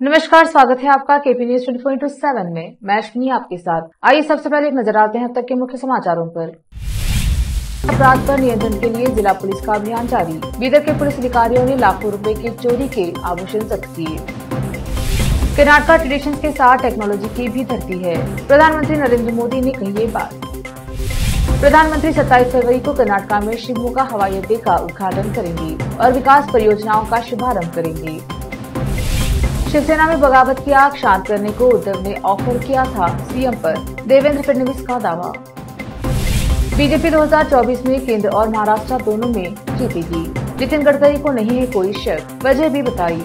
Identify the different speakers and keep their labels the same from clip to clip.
Speaker 1: नमस्कार, स्वागत है आपका केपी न्यूज 24/7 में। मैं अश्विनी आपके साथ। आइए सबसे पहले एक नजर डालते हैं अब तक के मुख्य समाचारों पर। अपराध पर नियंत्रण के लिए जिला पुलिस का अभियान जारी। बीदर के पुलिस अधिकारियों ने लाखों रुपए के चोरी के आभूषण जब्त किए। कर्नाटका ट्रेडिशंस के साथ टेक्नोलॉजी की भी धरती है। प्रधानमंत्री नरेंद्र मोदी ने कही ये बात। प्रधानमंत्री 27 फरवरी को कर्नाटका में शिवमोगा हवाई अड्डे का उद्घाटन करेंगे और विकास परियोजनाओं का शुभारंभ करेंगे। शिवसेना में बगावत की आग शांत करने को उद्धव ने ऑफर किया था सीएम पर, देवेंद्र फडणवीस का दावा। बीजेपी 2024 में केंद्र और महाराष्ट्र दोनों में जीतेगी। नितिन गडकरी को नहीं है कोई शक, वजह भी बताई।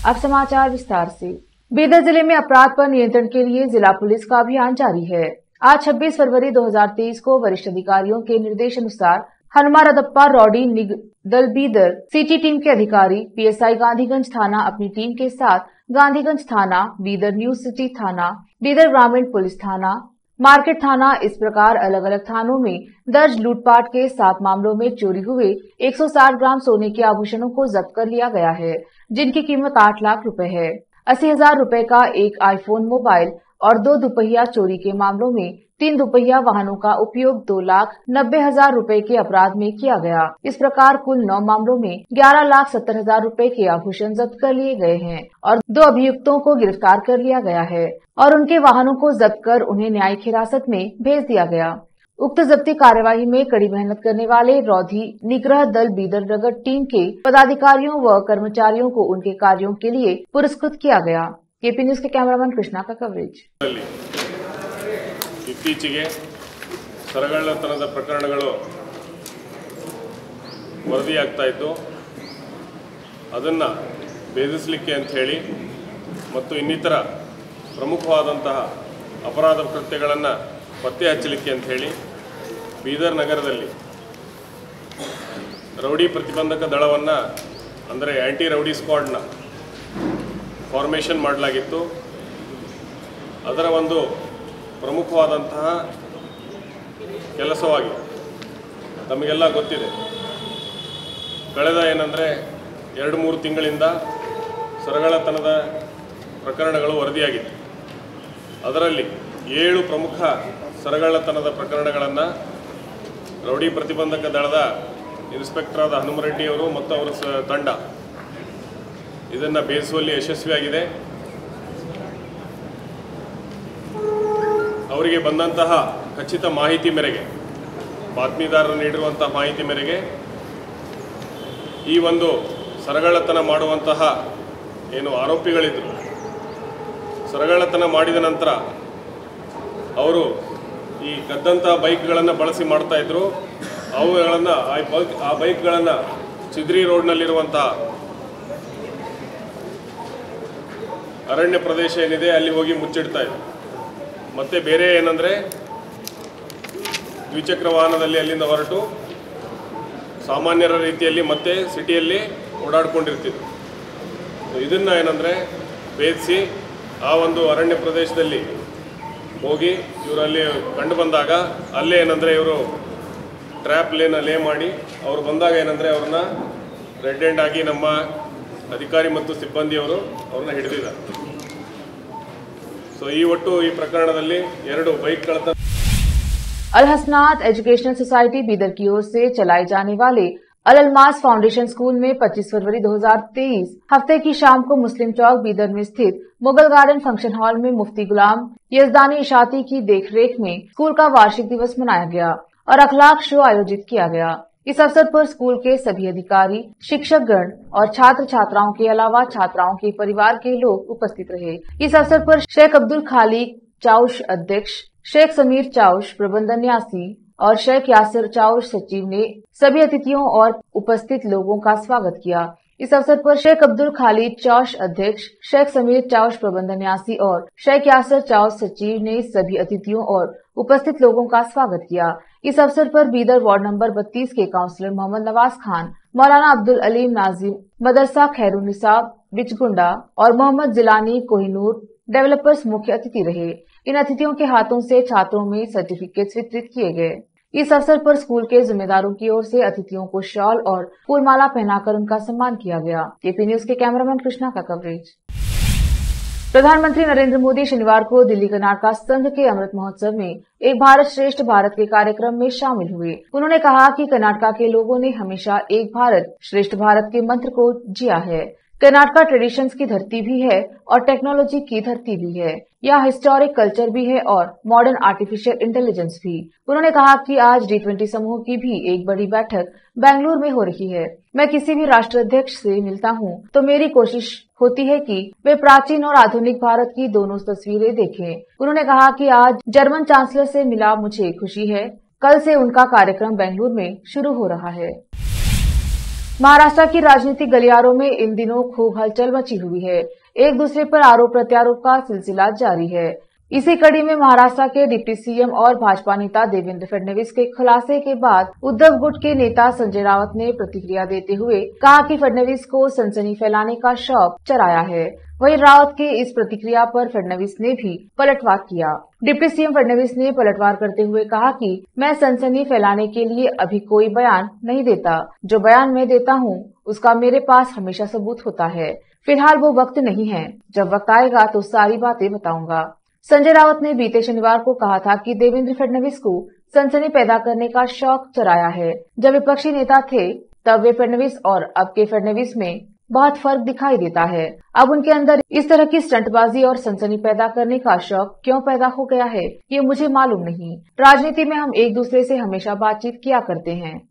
Speaker 1: अब समाचार विस्तार से। बीदर जिले में अपराध पर नियंत्रण के लिए जिला पुलिस का अभियान जारी है। आज 26 फरवरी 2023 को वरिष्ठ अधिकारियों के निर्देशानुसार हनुमारदप्पा रौडी दल बीदर सिटी टीम के अधिकारी पीएसआई गांधीगंज थाना अपनी टीम के साथ गांधीगंज थाना, बीदर न्यू सिटी थाना, बीदर ग्रामीण पुलिस थाना, मार्केट थाना, इस प्रकार अलग अलग थानों में दर्ज लूटपाट के 7 मामलों में चोरी हुए 160 ग्राम सोने के आभूषणों को जब्त कर लिया गया है, जिनकी कीमत 8 लाख रुपए है। 80,000 रुपए का एक आईफोन मोबाइल और 2 दुपहिया चोरी के मामलों में 3 दुपहिया वाहनों का उपयोग 2,90,000 रुपए के अपराध में किया गया। इस प्रकार कुल 9 मामलों में 11,70,000 रुपए के आभूषण जब्त कर लिए गए हैं और 2 अभियुक्तों को गिरफ्तार कर लिया गया है और उनके वाहनों को जब्त कर उन्हें न्यायिक हिरासत में भेज दिया गया। उक्त जब्ती कार्यवाही में कड़ी मेहनत करने वाले रौधी निग्रह दल बीदर नगर टीम के पदाधिकारियों व कर्मचारियों को उनके कार्यों के लिए पुरस्कृत किया गया। केपी न्यूज के कैमरामैन कृष्णा का कवरेज।
Speaker 2: इत्तीचेगे ಸರಗಳ್ಳತನದ ಪ್ರಕರಣಗಳು ವರದಿಯಾಗ್ತಾ ಇದ್ದು ಅದನ್ನು ಭೇದಿಸಲಿಕ್ಕೆ ಅಂತ ಹೇಳಿ ಮತ್ತು ಇನ್ನಿತರ ಪ್ರಮುಖವಾದಂತಹ ಅಪರಾಧ ಕೃತ್ಯಗಳನ್ನು ಪತ್ತೆ ಹಚ್ಚಲಿಕ್ಕೆ ಅಂತ ಹೇಳಿ ಬೀದರ್ ನಗರದಲ್ಲಿ ರೌಡಿ ಪ್ರತಿಬಂಧಕ ದಳವನ್ನು ಅಂದರೆ ಆ್ಯಂಟಿ ರೌಡಿ ಸ್ಕ್ವಾಡ್ನ ಫಾರ್ಮೇಷನ್ ಮಾಡಲಾಗಿತ್ತು। ಅದರ ಒಂದು ಪ್ರಮುಖವಾದಂತಹ ಕೆಲಸವಾಗಿ ತಮಗೆಲ್ಲ ಗೊತ್ತಿದೆ, ಕಳೆದ ಏನಂದರೆ 2-3 ತಿಂಗಳಿಂದ ಸರಗಳ್ಳತನದ ಪ್ರಕರಣಗಳು ವರದಿಯಾಗಿತ್ತು। ಅದರಲ್ಲಿ 7 ಪ್ರಮುಖ ಸರಗಳ್ಳತನದ ಪ್ರಕರಣಗಳನ್ನು ರೌಡಿ ಪ್ರತಿಬಂಧಕ ದಳದ ಇನ್ಸ್ಪೆಕ್ಟರ್ ಆದ ಹನುಮರೆಡ್ಡಿ ಅವರು ಮತ್ತು ಅವರ ತಂಡ ಇದನ್ನು ಭೇದಿಸುವಲ್ಲಿ ಯಶಸ್ವಿಯಾಗಿದೆ। ಅವರಿಗೆ ಬಂದಂತಹ ಖಚಿತ ಮಾಹಿತಿ ಮೇರೆಗೆ, ಬಾತ್ಮೀದಾರರು ನೀಡಿರುವಂತಹ ಮಾಹಿತಿ ಮೇರೆಗೆ ಈ ಒಂದು ಸರಗಳ್ಳತನ ಮಾಡುವಂತಹ ಏನು ಆರೋಪಿಗಳಿದ್ದರು, ಸರಗಳ್ಳತನ ಮಾಡಿದ ನಂತರ ಅವರು ಈ ಕದ್ದಂತಹ ಬೈಕ್ಗಳನ್ನು ಬಳಸಿ ಮಾಡ್ತಾಯಿದ್ರು। ಅವುಗಳನ್ನು ಆ ಬೈಕ್ಗಳನ್ನು ಚಿದ್ರಿ ರೋಡ್ನಲ್ಲಿರುವಂತಹ ಅರಣ್ಯ ಪ್ರದೇಶ ಏನಿದೆ ಅಲ್ಲಿ ಹೋಗಿ ಮುಚ್ಚಿಡ್ತಾ ಇದ್ರು। ಮತ್ತು ಬೇರೆ ಏನಂದರೆ ದ್ವಿಚಕ್ರ ವಾಹನದಲ್ಲಿ ಅಲ್ಲಿಂದ ಹೊರಟು ಸಾಮಾನ್ಯರ ರೀತಿಯಲ್ಲಿ ಮತ್ತೆ ಸಿಟಿಯಲ್ಲಿ ಓಡಾಡ್ಕೊಂಡಿರ್ತಿದ್ರು। ಇದನ್ನು ಏನಂದರೆ ಭೇದಿಸಿ ಆ ಒಂದು ಅರಣ್ಯ ಪ್ರದೇಶದಲ್ಲಿ ಹೋಗಿ ಇವರಲ್ಲಿ ಕಂಡು ಬಂದಾಗ ಅಲ್ಲೇ ಏನಂದರೆ ಇವರು ಟ್ರ್ಯಾಪ್ ಲೇ ಮಾಡಿ ಅವರು ಬಂದಾಗ ಏನಂದರೆ ಅವ್ರನ್ನ ರೆಡ್ ಹ್ಯಾಂಡ್ ಆಗಿ ನಮ್ಮ ಅಧಿಕಾರಿ ಮತ್ತು ಸಿಬ್ಬಂದಿಯವರು ಅವ್ರನ್ನ ಹಿಡಿದಿದ್ದಾರೆ। ಸೊ ಈ ಪ್ರಕರಣದಲ್ಲಿ 2 ಬೈಕ್ ಕಳ್ಳತನ।
Speaker 1: अल हसनात एजुकेशनल सोसाइटी बीदर की ओर से चलाए जाने वाले अल अलमास फाउंडेशन स्कूल में 25 फरवरी 2023 हफ्ते की शाम को मुस्लिम चौक बीदर में स्थित मुगल गार्डन फंक्शन हॉल में मुफ्ती गुलाम यजदानी इशाती की देखरेख में स्कूल का वार्षिक दिवस मनाया गया और अखलाक शो आयोजित किया गया। इस अवसर पर स्कूल के सभी अधिकारी, शिक्षकगण और छात्र छात्राओं के अलावा छात्राओं के परिवार के लोग उपस्थित रहे। इस अवसर पर शेख अब्दुल खालिक चाउश अध्यक्ष, शेख समीर चाउश प्रबंधन न्यासी और शेख यासिर चाउश सचिव ने सभी अतिथियों और उपस्थित लोगों का स्वागत किया। इस अवसर पर शेख अब्दुल खालिद चाउश अध्यक्ष, शेख समीर चाउश प्रबंधन न्यासी और शेख यासिर चाउश सचिव ने सभी अतिथियों और उपस्थित लोगों का स्वागत किया। इस अवसर पर बीदर वार्ड नंबर 32 के काउंसलर मोहम्मद नवाज खान, मौलाना अब्दुल अलीम नाजिम, मदरसा खैरुनिसा बिचगुंडा और मोहम्मद जिलानी कोहिनूर डेवलपर्स मुख्य अतिथि रहे। इन अतिथियों के हाथों से छात्रों में सर्टिफिकेट्स वितरित किए गए। इस अवसर पर स्कूल के जिम्मेदारों की ओर से अतिथियों को शॉल और फूलमाला पहनाकर उनका सम्मान किया गया। केपी न्यूज के कैमरामैन कृष्णा का कवरेज। प्रधानमंत्री नरेंद्र मोदी शनिवार को दिल्ली कर्नाटका संघ के अमृत महोत्सव में एक भारत श्रेष्ठ भारत के कार्यक्रम में शामिल हुए। उन्होंने कहा कि कर्नाटका के लोगों ने हमेशा एक भारत श्रेष्ठ भारत के मंत्र को जिया है। कर्नाटका ट्रेडिशंस की धरती भी है और टेक्नोलॉजी की धरती भी है। यह हिस्टोरिक कल्चर भी है और मॉडर्न आर्टिफिशियल इंटेलिजेंस भी। उन्होंने कहा कि आज G20 समूह की भी एक बड़ी बैठक बेंगलुरु में हो रही है। मैं किसी भी राष्ट्राध्यक्ष से मिलता हूं तो मेरी कोशिश होती है कि वे प्राचीन और आधुनिक भारत की दोनों तस्वीरें देखें। उन्होंने कहा कि आज जर्मन चांसलर से मिला मुझे खुशी है। कल से उनका कार्यक्रम बेंगलुरु में शुरू हो रहा है। महाराष्ट्र की राजनीतिक गलियारों में इन दिनों खूब हलचल मची हुई है। एक दूसरे पर आरोप प्रत्यारोप का सिलसिला जारी है। इसी कड़ी में महाराष्ट्र के डिप्टी सीएम और भाजपा नेता देवेंद्र फडणवीस के खुलासे के बाद उद्धव गुट के नेता संजय राउत ने प्रतिक्रिया देते हुए कहा कि फडणवीस को सनसनी फैलाने का शौक चढ़ाया है। वहीं राउत के इस प्रतिक्रिया पर फडणवीस ने भी पलटवार किया। डिप्टी सीएम फडणवीस ने पलटवार करते हुए कहा कि मैं सनसनी फैलाने के लिए अभी कोई बयान नहीं देता। जो बयान मैं देता हूं उसका मेरे पास हमेशा सबूत होता है। फिलहाल वो वक्त नहीं है। जब वक्त आएगा तो सारी बातें बताऊंगा। संजय राउत ने बीते शनिवार को कहा था कि देवेंद्र फडणवीस को सनसनी पैदा करने का शौक चढ़ाया है। जब विपक्षी नेता थे तब वे फडणवीस और अब के फडणवीस में बहुत फर्क दिखाई देता है। अब उनके अंदर इस तरह की स्टंटबाजी और सनसनी पैदा करने का शौक क्यों पैदा हो गया है ये मुझे मालूम नहीं। राजनीति में हम एक दूसरे से हमेशा बातचीत किया करते हैं।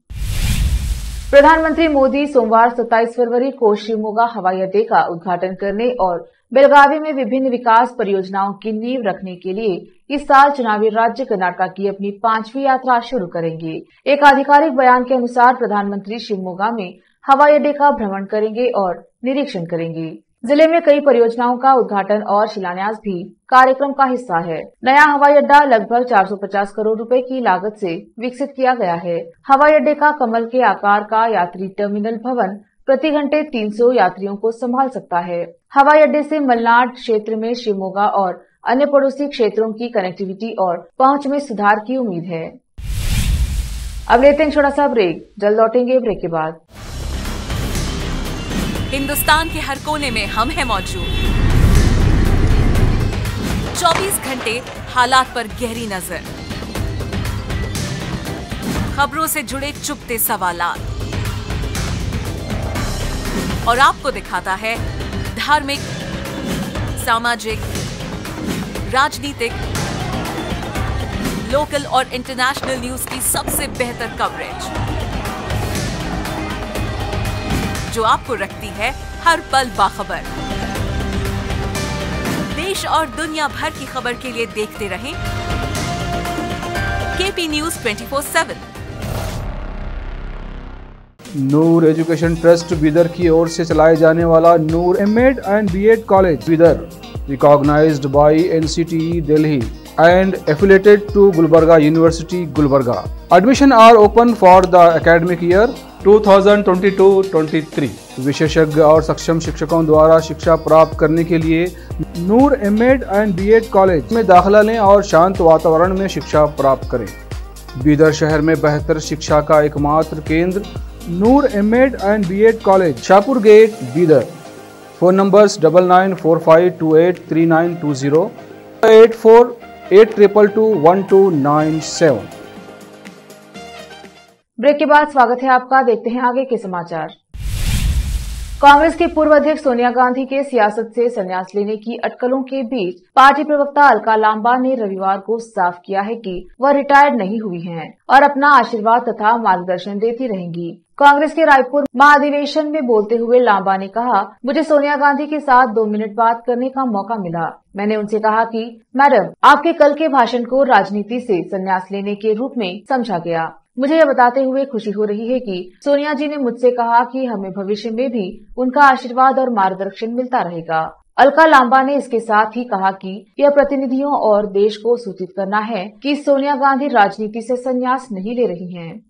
Speaker 1: प्रधानमंत्री मोदी सोमवार 27 फरवरी को शिवमोगा हवाई अड्डे का उद्घाटन करने और बेलगावी में विभिन्न विकास परियोजनाओं की नींव रखने के लिए इस साल चुनावी राज्य कर्नाटका की अपनी 5वीं यात्रा शुरू करेंगे। एक आधिकारिक बयान के अनुसार प्रधानमंत्री शिवमोगा में हवाई अड्डे का भ्रमण करेंगे और निरीक्षण करेंगे। जिले में कई परियोजनाओं का उद्घाटन और शिलान्यास भी कार्यक्रम का हिस्सा है। नया हवाई अड्डा लगभग 450 करोड़ रुपए की लागत से विकसित किया गया है। हवाई अड्डे का कमल के आकार का यात्री टर्मिनल भवन प्रति घंटे 300 यात्रियों को संभाल सकता है। हवाई अड्डे से मलनाड क्षेत्र में शिवमोगा और अन्य पड़ोसी क्षेत्रों की कनेक्टिविटी और पहुंच में सुधार की उम्मीद है। अब लेते हैं छोटा सा ब्रेक। जल्द लौटेंगे ब्रेक के बाद।
Speaker 3: हिंदुस्तान के हर कोने में हम हैं मौजूद। 24 घंटे हालात पर गहरी नजर, खबरों से जुड़े चुपते सवालात और आपको दिखाता है धार्मिक, सामाजिक, राजनीतिक, लोकल और इंटरनेशनल न्यूज की सबसे बेहतर कवरेज जो आपको रखती है हर पल बाखबर। देश और दुनिया भर की खबर के लिए देखते रहें KP news 24/7।
Speaker 4: Noor education trust Bidar की ओर से चलाए जाने वाला Noor MEd and BEd college Bidar, recognised by NCTE Delhi and affiliated to Gulbarga University, Gulbarga. Admission are open for the academic year 2022-23. विशेषज्ञ और सक्षम शिक्षकों द्वारा शिक्षा प्राप्त करने के लिए नूर एमएड एंड बीएड कॉलेज में दाखिला लें और शांत वातावरण में शिक्षा प्राप्त करें। बीदर शहर में बेहतर शिक्षा का एकमात्र केंद्र Noor MEd and BEd college, Shahpur gate, Bidar. Phone numbers 9945283920 8482221297।
Speaker 1: Break के बाद स्वागत है आपका। देखते हैं आगे के समाचार। कांग्रेस की पूर्व अध्यक्ष सोनिया गांधी के सियासत से संन्यास लेने की अटकलों के बीच पार्टी प्रवक्ता अलका लांबा ने रविवार को साफ किया है कि वह रिटायर्ड नहीं हुई हैं और अपना आशीर्वाद तथा मार्गदर्शन देती रहेंगी। कांग्रेस के रायपुर महाधिवेशन में बोलते हुए लांबा ने कहा, मुझे सोनिया गांधी के साथ 2 मिनट बात करने का मौका मिला। मैंने उनसे कहा कि मैडम, आपके कल के भाषण को राजनीति से संन्यास लेने के रूप में समझा गया। मुझे यह बताते हुए खुशी हो रही है कि सोनिया जी ने मुझसे कहा कि हमें भविष्य में भी उनका आशीर्वाद और मार्गदर्शन मिलता रहेगा। अलका लांबा ने इसके साथ ही कहा कि यह प्रतिनिधियों और देश को सूचित करना है कि सोनिया गांधी राजनीति से संन्यास नहीं ले रही हैं।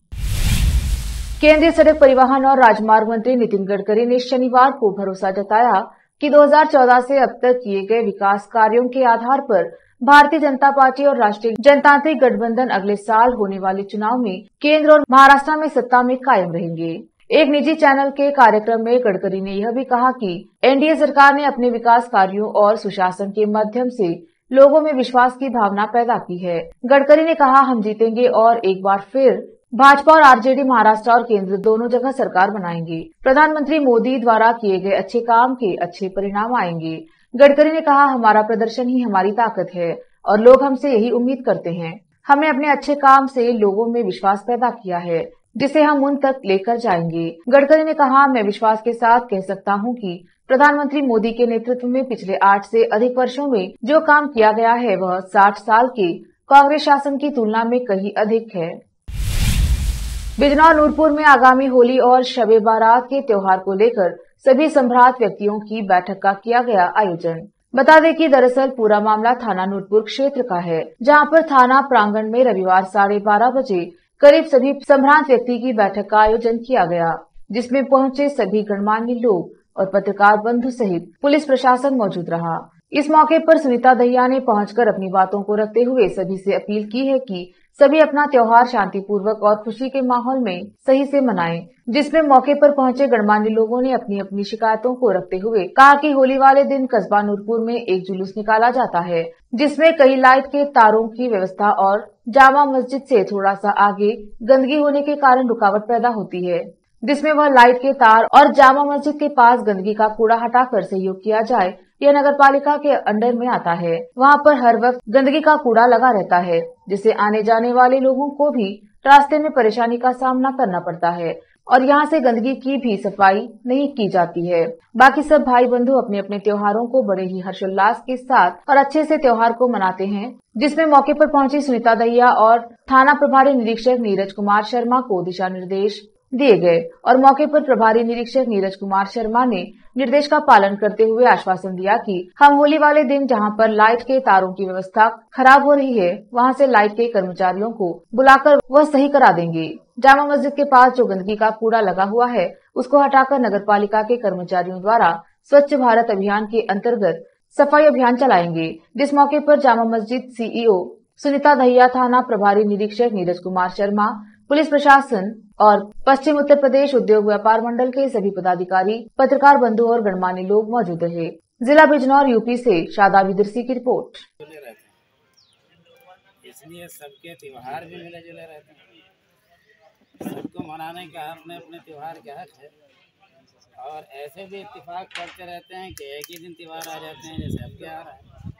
Speaker 1: केंद्रीय सड़क परिवहन और राजमार्ग मंत्री नितिन गडकरी ने शनिवार को भरोसा जताया कि 2014 से अब तक किए गए विकास कार्यों के आधार पर भारतीय जनता पार्टी और राष्ट्रीय जनतांत्रिक गठबंधन अगले साल होने वाले चुनाव में केंद्र और महाराष्ट्र में सत्ता में कायम रहेंगे। एक निजी चैनल के कार्यक्रम में गडकरी ने यह भी कहा कि एनडीए सरकार ने अपने विकास कार्यों और सुशासन के माध्यम से लोगों में विश्वास की भावना पैदा की है। गडकरी ने कहा, हम जीतेंगे और एक बार फिर भाजपा और आरजेडी महाराष्ट्र और केंद्र दोनों जगह सरकार बनाएंगे। प्रधानमंत्री मोदी द्वारा किए गए अच्छे काम के अच्छे परिणाम आएंगे। गडकरी ने कहा, हमारा प्रदर्शन ही हमारी ताकत है और लोग हमसे यही उम्मीद करते हैं। हमने अपने अच्छे काम से लोगों में विश्वास पैदा किया है जिसे हम उन तक लेकर जाएंगे। गडकरी ने कहा, मैं विश्वास के साथ कह सकता हूं कि प्रधानमंत्री मोदी के नेतृत्व में पिछले 8 से अधिक वर्षों में जो काम किया गया है वह 60 साल के कांग्रेस शासन की तुलना में कहीं अधिक है। बिजनौर नूरपुर में आगामी होली और शबे बारात के त्योहार को लेकर सभी संभ्रांत व्यक्तियों की बैठक का किया गया आयोजन। बता दें कि दरअसल पूरा मामला थाना नूरपुर क्षेत्र का है, जहां पर थाना प्रांगण में रविवार 12:30 बजे करीब सभी संभ्रांत व्यक्ति की बैठक का आयोजन किया गया, जिसमें पहुंचे सभी गणमान्य लोग और पत्रकार बंधु सहित पुलिस प्रशासन मौजूद रहा। इस मौके पर सुनीता दहिया ने पहुंचकर अपनी बातों को रखते हुए सभी से अपील की है कि सभी अपना त्योहार शांतिपूर्वक और खुशी के माहौल में सही से मनाएं, जिसमें मौके पर पहुंचे गणमान्य लोगों ने अपनी अपनी शिकायतों को रखते हुए कहा कि होली वाले दिन कस्बा नूरपुर में एक जुलूस निकाला जाता है, जिसमें कई लाइट के तारों की व्यवस्था और जामा मस्जिद से थोड़ा सा आगे गंदगी होने के कारण रुकावट पैदा होती है, जिसमें वह लाइट के तार और जामा मस्जिद के पास गंदगी का कूड़ा हटाकर सहयोग किया जाए। यह नगर पालिका के अंडर में आता है। वहां पर हर वक्त गंदगी का कूड़ा लगा रहता है, जिससे आने जाने वाले लोगों को भी रास्ते में परेशानी का सामना करना पड़ता है और यहाँ से गंदगी की भी सफाई नहीं की जाती है। बाकी सब भाई बंधु अपने अपने त्योहारों को बड़े ही हर्षोल्लास के साथ और अच्छे से त्योहार को मनाते हैं, जिसमें मौके पर पहुंची सुनीता दहिया और थाना प्रभारी निरीक्षक नीरज कुमार शर्मा को दिशा निर्देश दिए गए और मौके पर प्रभारी निरीक्षक नीरज कुमार शर्मा ने निर्देश का पालन करते हुए आश्वासन दिया कि हम होली वाले दिन जहां पर लाइट के तारों की व्यवस्था खराब हो रही है वहां से लाइट के कर्मचारियों को बुलाकर वह सही करा देंगे। जामा मस्जिद के पास जो गंदगी का कूड़ा लगा हुआ है उसको हटाकर नगर पालिका के कर्मचारियों द्वारा स्वच्छ भारत अभियान के अंतर्गत सफाई अभियान चलाएंगे, जिस मौके पर जामा मस्जिद सीईओ सुनीता दहिया, थाना प्रभारी निरीक्षक नीरज कुमार शर्मा, पुलिस प्रशासन और पश्चिम उत्तर प्रदेश उद्योग व्यापार मंडल के सभी पदाधिकारी, पत्रकार बंधु और गणमान्य लोग मौजूद रहे। जिला बिजनौर यूपी से शादाब इदरसी की रिपोर्ट।
Speaker 5: इसलिए सबके त्योहार भी मिले जुले रहते हैं, सबको मनाने का अपने अपने त्योहार का हक है और ऐसे भी इत्तेफाक करते रहते हैं कि एक ही दिन त्योहार आ जाते हैं, जैसे अब क्या आ रहा है।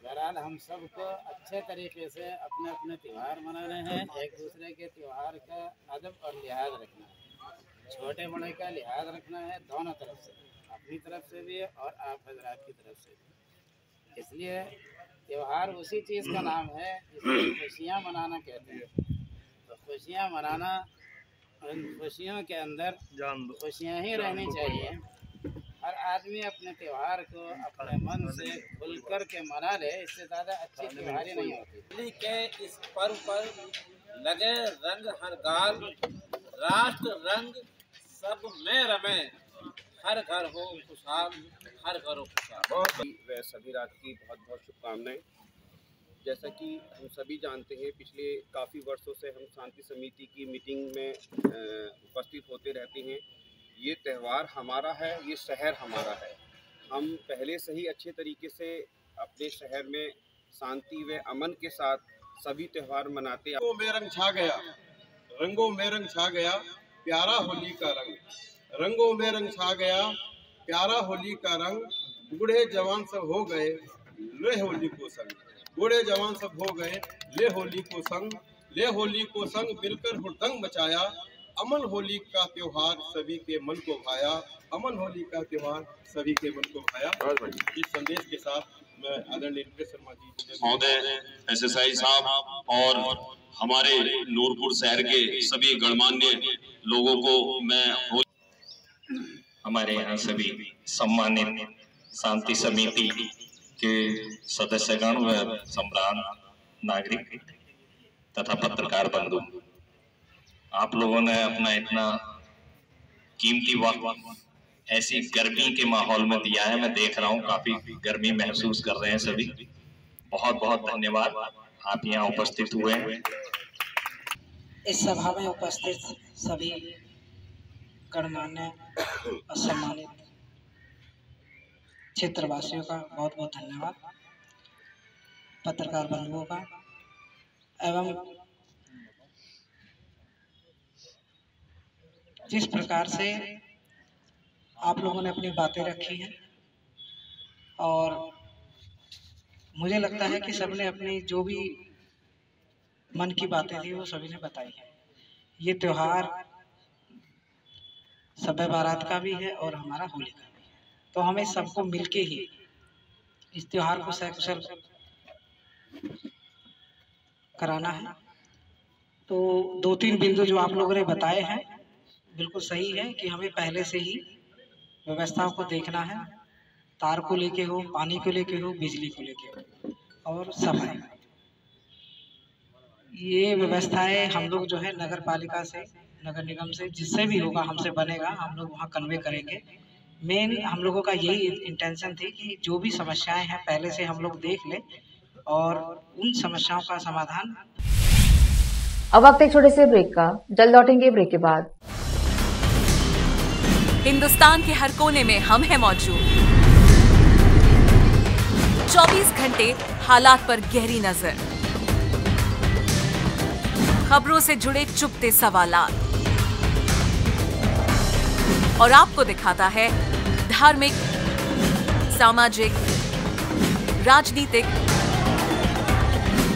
Speaker 5: बहरहाल हम सबको अच्छे तरीके से अपने अपने त्यौहार मनाने हैं, एक दूसरे के त्यौहार का अदब और लिहाज रखना है, छोटे बड़े का लिहाज रखना है दोनों तरफ से, अपनी तरफ से भी और आप हजरात की तरफ से भी। इसलिए त्यौहार उसी चीज़ का नाम है जिसको खुशियाँ मनाना कहते हैं। तो खुशियाँ मनाना, उन खुशियों के अंदर खुशियाँ ही रहनी चाहिए। हर आदमी अपने त्यौहार को अपने मन से खुल कर के मना ले, इससे ज़्यादा अच्छी त्यौहार ही नहीं होती।
Speaker 6: होली के इस पर्व पर लगे रंग हर गाल, राष्ट्र रंग सब में रमे, हर घर हो खुशहाल, हर घर हो खुशहाल।
Speaker 7: वह सभी रात की बहुत बहुत शुभकामनाएं। जैसा कि हम सभी जानते हैं, पिछले काफ़ी वर्षों से हम शांति समिति की मीटिंग में उपस्थित होते रहते हैं। ये त्यौहार हमारा है, ये शहर हमारा है। हम पहले से ही अच्छे तरीके से अपने शहर में शांति व अमन के साथ सभी त्यौहार मनाते।
Speaker 8: रंगों में रंग छा गया, रंगों में रंग छा गया, प्यारा होली का रंग। रंगों में रंग छा गया, प्यारा होली का रंग। बूढ़े जवान सब हो गए ले होली को संग, बूढ़े जवान सब हो गए ले होली को संग, ले होली को संग मिलकर हुड़दंग मचाया। अमन होली का त्योहार सभी के मन को भाया, अमन होली का त्योहार सभी के मन को भाया। इस संदेश के साथ मैं आदरणीय नीरज शर्मा जी
Speaker 9: महोदय, एसएसआई साहब और हमारे नूरपुर शहर के सभी गणमान्य लोगों को मैं हमारे यहाँ सभी सम्मानित शांति समिति के सदस्यगण व सम्रांत नागरिक तथा पत्रकार बंधु, आप लोगों ने अपना इतना कीमती वक्त
Speaker 10: ऐसी गर्मी के माहौल में दिया है। मैं देख रहा हूँ काफी गर्मी महसूस कर रहे हैं सभी। बहुत बहुत धन्यवाद, आप यहाँ उपस्थित हुए हैं।
Speaker 5: इस सभा में उपस्थित सभी गणमान्य और सम्मानित क्षेत्रवासियों का बहुत बहुत धन्यवाद, पत्रकार बंधुओं का, एवं जिस प्रकार से आप लोगों ने अपनी बातें रखी हैं और मुझे लगता है कि सबने अपनी जो भी मन की बातें थी वो सभी ने बताई है। ये त्योहार शब बारात का भी है और हमारा होली का भी है, तो हमें सबको मिलके ही इस त्योहार को सकुशल कराना है। तो 2-3 बिंदु जो आप लोगों ने बताए हैं बिल्कुल सही है कि हमें पहले से ही व्यवस्थाओं को देखना है, तार को लेके हो, पानी को लेके हो, बिजली को लेके हो और सफाई। ये व्यवस्थाएं हम लोग जो है नगर पालिका से, नगर निगम से, जिससे भी होगा हमसे बनेगा, हम लोग वहाँ कन्वे करेंगे। मेन हम लोगों का यही इंटेंशन थी कि जो भी समस्याएं हैं पहले से हम लोग देख लें और उन समस्याओं का समाधान।
Speaker 1: अब वक्त एक छोटे से ब्रेक का, जल्द लौटेंगे ब्रेक के बाद।
Speaker 3: हिंदुस्तान के हर कोने में हम हैं मौजूद। 24 घंटे हालात पर गहरी नजर, खबरों से जुड़े चुपते सवालात और आपको दिखाता है धार्मिक, सामाजिक, राजनीतिक,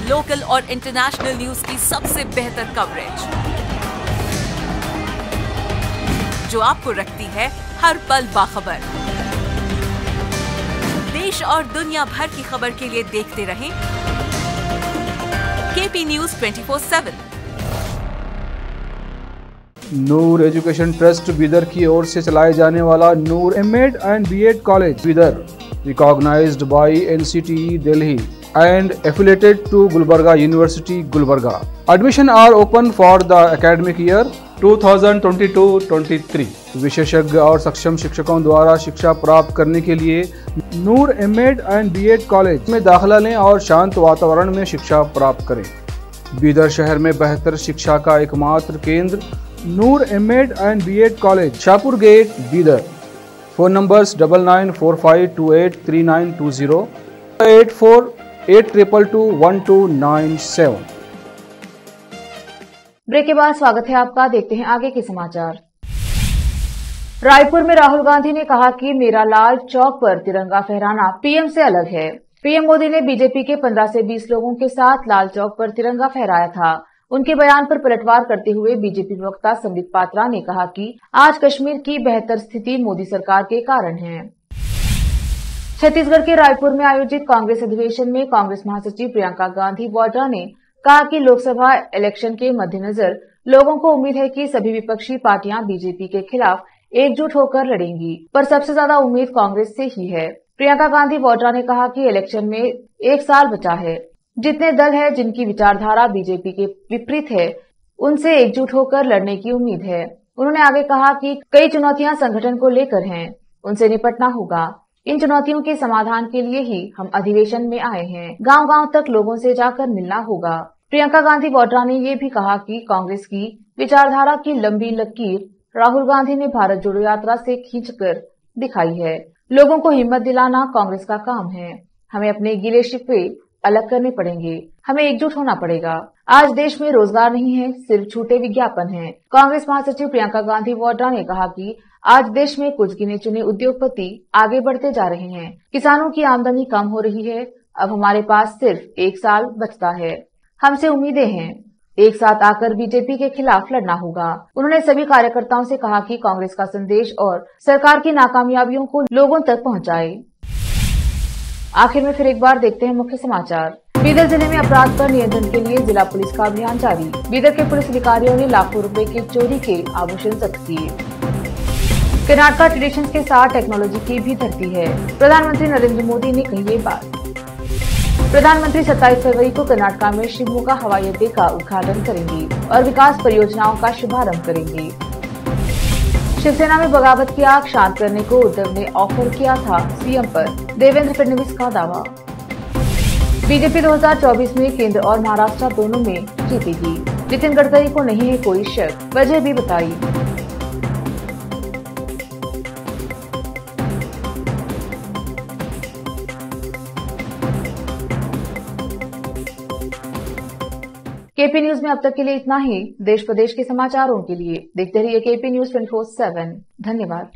Speaker 3: लोकल और इंटरनेशनल न्यूज की सबसे बेहतर कवरेज जो आपको रखती है हर पल बाखबर। देश और दुनिया भर की खबर के लिए देखते रहें KP news 24/7।
Speaker 4: Noor education trust Bidar की ओर से चलाए जाने वाला Noor MEd and BEd college Bidar, recognised by NCTE Delhi and affiliated to Gulbarga University, Gulbarga. Admission are open for the academic year 2022-23. विशेषज्ञ और सक्षम शिक्षकों द्वारा शिक्षा प्राप्त करने के लिए नूर एमएड एंड बीएड कॉलेज में दाखिला लें और शांत वातावरण में शिक्षा प्राप्त करें। बीदर शहर में बेहतर शिक्षा का एकमात्र केंद्र Noor MEd and BEd college, Shahpur gate, Bidar. Phone numbers 9945283920, 8482221297।
Speaker 1: Break के बाद स्वागत है आपका। देखते हैं आगे के समाचार। रायपुर में राहुल गांधी ने कहा कि मेरा लाल चौक पर तिरंगा फहराना पीएम से अलग है। पीएम मोदी ने बीजेपी के 15 से 20 लोगों के साथ लाल चौक पर तिरंगा फहराया था। उनके बयान पर पलटवार करते हुए बीजेपी प्रवक्ता संबित पात्रा ने कहा कि आज कश्मीर की बेहतर स्थिति मोदी सरकार के कारण है। छत्तीसगढ़ के रायपुर में आयोजित कांग्रेस अधिवेशन में कांग्रेस महासचिव प्रियंका गांधी वाड्रा ने कहा कि लोकसभा इलेक्शन के मद्देनजर लोगों को उम्मीद है कि सभी विपक्षी पार्टियां बीजेपी के खिलाफ एकजुट होकर लड़ेंगी, पर सबसे ज्यादा उम्मीद कांग्रेस से ही है। प्रियंका गांधी वाड्रा ने कहा कि इलेक्शन में 1 साल बचा है। जितने दल है जिनकी विचारधारा बीजेपी के विपरीत है, उनसे एकजुट होकर लड़ने की उम्मीद है। उन्होंने आगे कहा कि कई चुनौतियां संगठन को लेकर हैं, उनसे निपटना होगा। इन चुनौतियों के समाधान के लिए ही हम अधिवेशन में आए हैं। गांव-गांव तक लोगों से जाकर मिलना होगा। प्रियंका गांधी वाड्रा ने ये भी कहा कि कांग्रेस की विचारधारा की लंबी लकीर राहुल गांधी ने भारत जोड़ो यात्रा से खींचकर दिखाई है। लोगों को हिम्मत दिलाना कांग्रेस का काम है। हमें अपने गिले शिकवे अलग करने पड़ेंगे, हमें एकजुट होना पड़ेगा। आज देश में रोजगार नहीं है, सिर्फ झूठे विज्ञापन हैं। कांग्रेस महासचिव प्रियंका गांधी वाड्रा ने कहा कि आज देश में कुछ गिने चुने उद्योगपति आगे बढ़ते जा रहे हैं। किसानों की आमदनी कम हो रही है। अब हमारे पास सिर्फ 1 साल बचता है। हमसे उम्मीदें हैं। एक साथ आकर बीजेपी के खिलाफ लड़ना होगा। उन्होंने सभी कार्यकर्ताओं से कहा कि कांग्रेस का संदेश और सरकार की नाकामयाबियों को लोगों तक पहुंचाए। आखिर में फिर एक बार देखते हैं मुख्य समाचार। बीदर जिले में अपराध पर नियंत्रण के लिए जिला पुलिस का अभियान जारी। बीदर के पुलिस अधिकारियों ने लाखों रुपए के चोरी के आभूषण जब्त किए। कर्नाटका ट्रेडिशंस के साथ टेक्नोलॉजी की भी धरती है। प्रधानमंत्री नरेंद्र मोदी ने कही ये बात। प्रधानमंत्री 27 फरवरी को कर्नाटका में शिवमोगा हवाई अड्डे का उद्घाटन करेंगे और विकास परियोजनाओं का शुभारंभ करेंगे। शिवसेना में बगावत की आग शांत करने को उद्धव ने ऑफर किया था सीएम पर, देवेंद्र फडणवीस का दावा। बीजेपी 2024 में केंद्र और महाराष्ट्र दोनों में जीतेगी, नितिन गडकरी को नहीं है कोई शक, वजह भी बताई। केपी न्यूज में अब तक के लिए इतना ही। देश प्रदेश के समाचारों के लिए देखते रहिए केपी न्यूज 24/7। धन्यवाद।